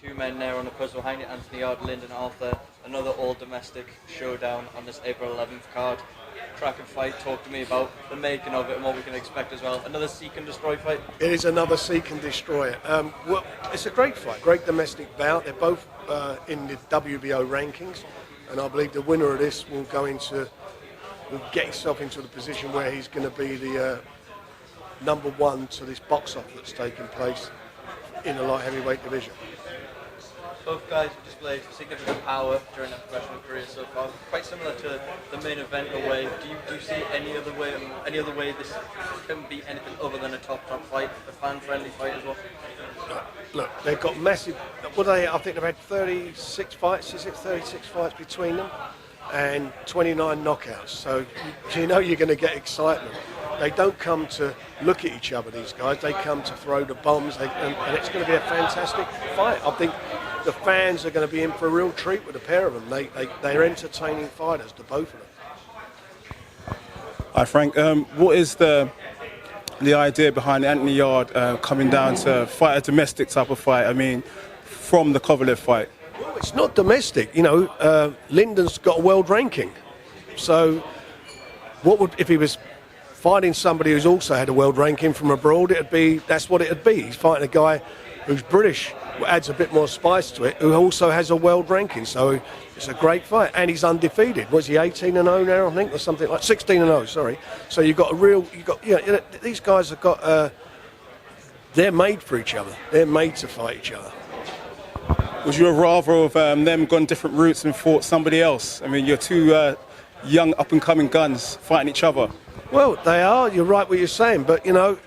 Two men there on the cusp behind it, Anthony Yard, Lyndon Arthur. Another all-domestic showdown on this April 11th card. Cracking fight. Talk to me about the making of it and what we can expect as well. Another seek and destroy fight. It is another seek and destroy it. Well, it's a great fight, great domestic bout. They're both in the WBO rankings, and I believe the winner of this will get himself into the position where he's going to be the number one to this box-off that's taking place in the light heavyweight division. Both guys have displayed significant power during their professional careers so far. Quite similar to the main event away. Do you see any other way this can be anything other than a top fight, a fan-friendly fight as well? Look, they've got massive. I think they've had 36 fights. Is it 36 fights between them, and 29 knockouts. So you know you're going to get excitement. They don't come to look at each other, these guys. They come to throw the bombs, and it's going to be a fantastic fight. I think the fans are going to be in for a real treat with a pair of them. They're entertaining fighters, the both of them. Hi Frank, what is the idea behind Anthony Yard coming down to fight a domestic type of fight? I mean, from the Kovalev fight. Well, it's not domestic. You know, Lyndon's got a world ranking. So if he was fighting somebody who's also had a world ranking from abroad, that's what it'd be. He's fighting a guy who's British, adds a bit more spice to it, who also has a world ranking. So it's a great fight, and he's undefeated. Was he 18-0 now, I think, or something like 16-0? Sorry. So these guys have got. They're made for each other. They're made to fight each other. Would you have rather of them gone different routes and fought somebody else? I mean, you're two young up-and-coming guns fighting each other. Well, they are. You're right what you're saying, but you know,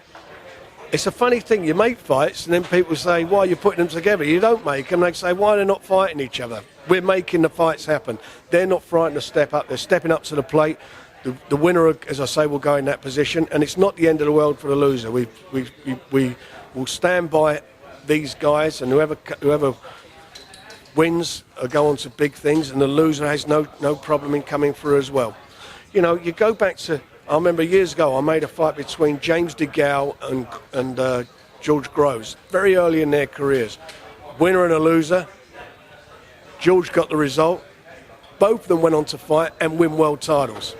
it's a funny thing. You make fights, and then people say, "Why are you putting them together?" You don't make them. They say, "Why they're not fighting each other?" We're making the fights happen. They're not frightened to step up. They're stepping up to the plate. The winner, as I say, will go in that position, and it's not the end of the world for the loser. We will stand by these guys, and whoever wins will go on to big things, and the loser has no problem in coming through as well. You know, you go back to. I remember years ago I made a fight between James DeGale and George Groves, very early in their careers. Winner and a loser. George got the result. Both of them went on to fight and win world titles.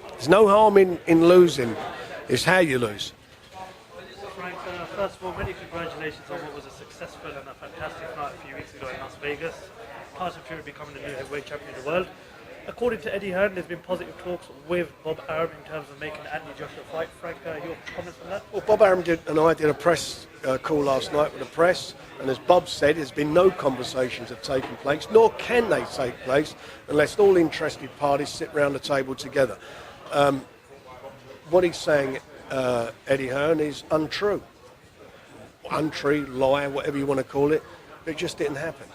There's no harm in losing. It's how you lose. Frank, first of all, many congratulations on what was a successful and a fantastic night a few weeks ago in Las Vegas. Tyson Fury becoming the new heavyweight champion of the world. According to Eddie Hearn, there's been positive talks with Bob Arum in terms of making Anthony Joshua fight. Frank, your comments on that? Well, Bob Arum and I did a press call last night with the press, and as Bob said, there's been no conversations have taken place, nor can they take place unless all interested parties sit round the table together. What he's saying, Eddie Hearn, is untrue. Untrue, lie, whatever you want to call it. It just didn't happen.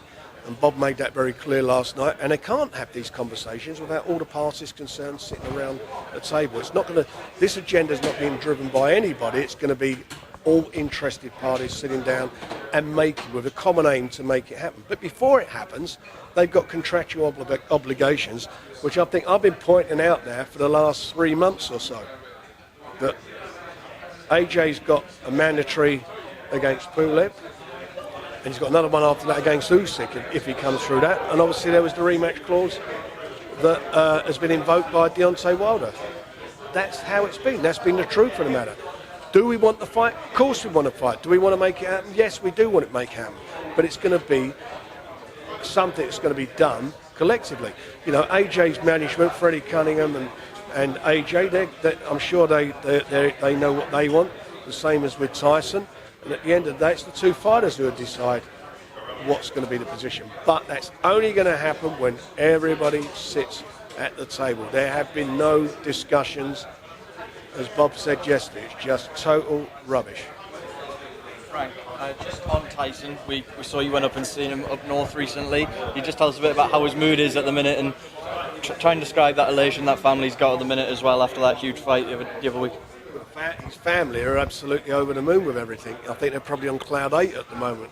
And Bob made that very clear last night. And they can't have these conversations without all the parties concerned sitting around the table. It's not going to. This agenda is not being driven by anybody. It's going to be all interested parties sitting down and making with a common aim to make it happen. But before it happens, they've got contractual obligations, which I think I've been pointing out now for the last 3 months or so. That AJ's got a mandatory against Pulev. And he's got another one after that against Usyk if he comes through that. And obviously there was the rematch clause that has been invoked by Deontay Wilder. That's how it's been. That's been the truth of the matter. Do we want the fight? Of course we want to fight. Do we want to make it happen? Yes, we do want it to make it happen. But it's going to be something that's going to be done collectively. You know, AJ's management, Freddie Cunningham and AJ, I'm sure they know what they want, the same as with Tyson. And at the end of the day, it's the two fighters who will decide what's going to be the position. But that's only going to happen when everybody sits at the table. There have been no discussions. As Bob said yesterday, it's just total rubbish. Frank, just on Tyson, we saw you went up and seen him up north recently. Can you just tell us a bit about how his mood is at the minute and try and describe that elation that family's got at the minute as well after that huge fight the other week? His family are absolutely over the moon with everything. I think they're probably on cloud 8 at the moment.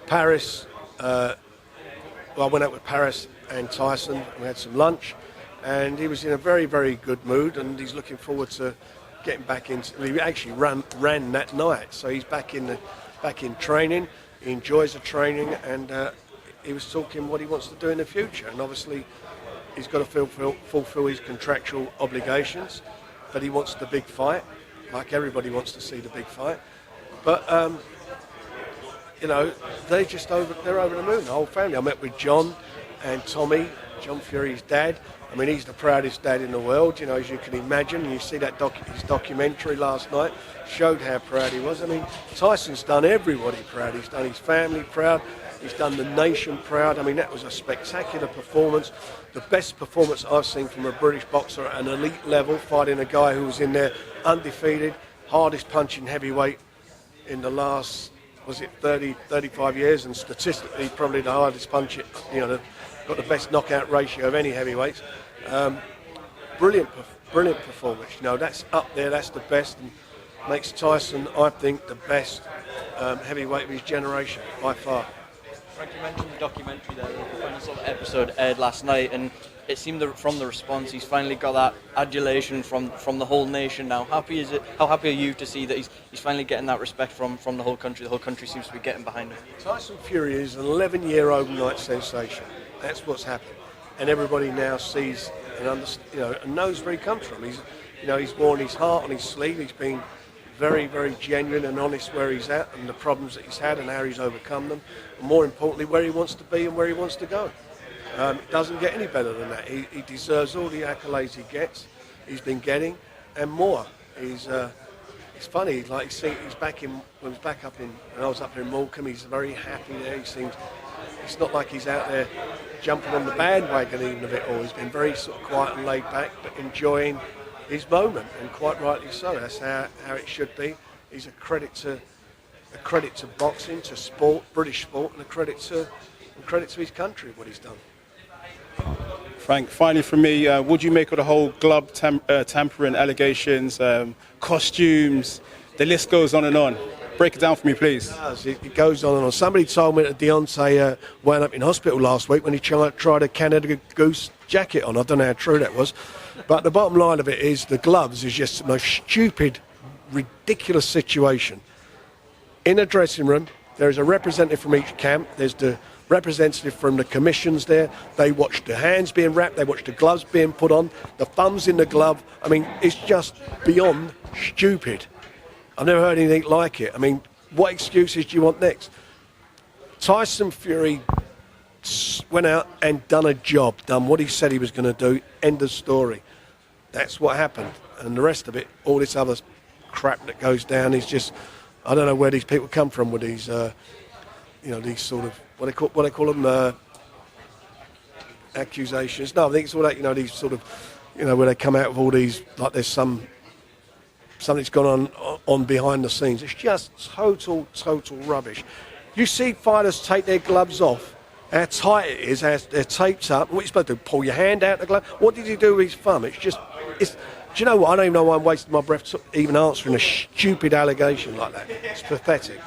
Paris, I went out with Paris and Tyson. We had some lunch, and he was in a very, very good mood, and he's looking forward to getting back into. He actually ran that night, so he's back in training, he enjoys the training, and he was talking what he wants to do in the future. And obviously, he's got to fulfill his contractual obligations, but he wants the big fight, like everybody wants to see the big fight. But you know, they're over the moon, the whole family. I met with John and Tommy, John Fury's dad. I mean, he's the proudest dad in the world, you know, as you can imagine. You see that his documentary last night showed how proud he was. I mean, Tyson's done everybody proud. He's done his family proud. He's done the nation proud. I mean, that was a spectacular performance. The best performance I've seen from a British boxer at an elite level, fighting a guy who was in there undefeated, hardest punching heavyweight in the last, was it 30, 35 years, and statistically probably the hardest punch, you know, got the best knockout ratio of any heavyweights. Brilliant performance. You know, that's up there, that's the best, and makes Tyson, I think, the best heavyweight of his generation by far. Frank, you mentioned the documentary there, the final sort of episode aired last night, and it seemed that from the response he's finally got that adulation from the whole nation now. How happy are you to see that he's finally getting that respect from the whole country? The whole country seems to be getting behind him. Tyson Fury is an 11-year overnight sensation. That's what's happened. And everybody now sees and understands, you know, and knows where he comes from. He's worn his heart on his sleeve. He's been very, very genuine and honest where he's at and the problems that he's had and how he's overcome them. And more importantly, where he wants to be and where he wants to go. It doesn't get any better than that. He deserves all the accolades he gets. He's been getting, and more. It's funny, like he's back in. When he was back up in, when I was up here in Morecambe, he's very happy there. He seems. It's not like he's out there jumping on the bandwagon even of it all. He's been very sort of quiet and laid back, but enjoying his moment, and quite rightly so. That's how it should be. He's a credit to boxing, to sport, British sport, and a credit to his country what he's done. Frank, finally from me, what do you make of the whole glove tampering allegations, costumes? The list goes on and on. Break it down for me, please. It goes on and on. Somebody told me that Deontay wound up in hospital last week when he tried a Canada Goose jacket on. I don't know how true that was. But the bottom line of it is the gloves is just the most stupid, ridiculous situation. In a dressing room, there is a representative from each camp. There's the representative from the commissions there. They watch the hands being wrapped. They watch the gloves being put on, the thumbs in the glove. I mean, it's just beyond stupid. I've never heard anything like it. I mean, what excuses do you want next? Tyson Fury went out and done what he said he was going to do, end of story. That's what happened. And the rest of it, all this other crap that goes down is just, I don't know where these people come from with these, these sort of, what they call them, accusations. No, I think it's all that, these sort of, where they come out with all these, like there's something's gone on behind the scenes. It's just total rubbish. You see fighters take their gloves off, how tight it is, how they're taped up. What are you supposed to do, pull your hand out the glove? What did he do with his thumb? Do you know what? I don't even know why I'm wasting my breath even answering a stupid allegation like that. It's pathetic.